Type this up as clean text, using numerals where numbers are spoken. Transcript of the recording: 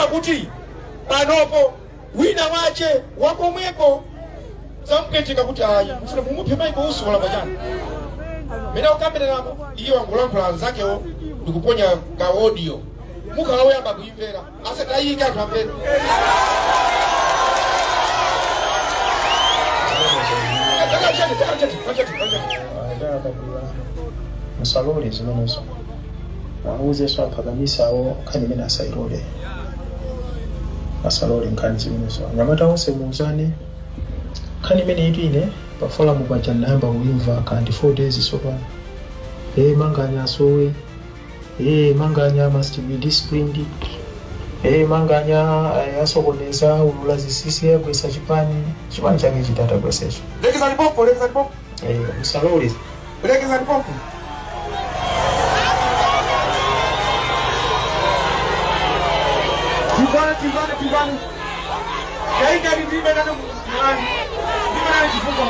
kuti panopo wina wache wakomweko zamketika kuti ayi mfuna mumuphe maiko uso wala pachana mena ukambira namo iyo angulankhula anzakewo ndikuponya ka audio mukaloyamba kuimvera asatayika kwambere musalole zimenezo wauze so apagamisawo kani mena asairole asalole nkani zimenezo nyamata wose muuzane kani mene itine pafola mubacha namba uimva kandi 4 days so far manganya asowe manganya must be disciplined manganya asokoneza ululazi sisi kwesa chipani chake chitata kwesesho lekeza lipopo musalole lekeza lipopo Timbani. Kaika ni ndime na ndimana kifungo.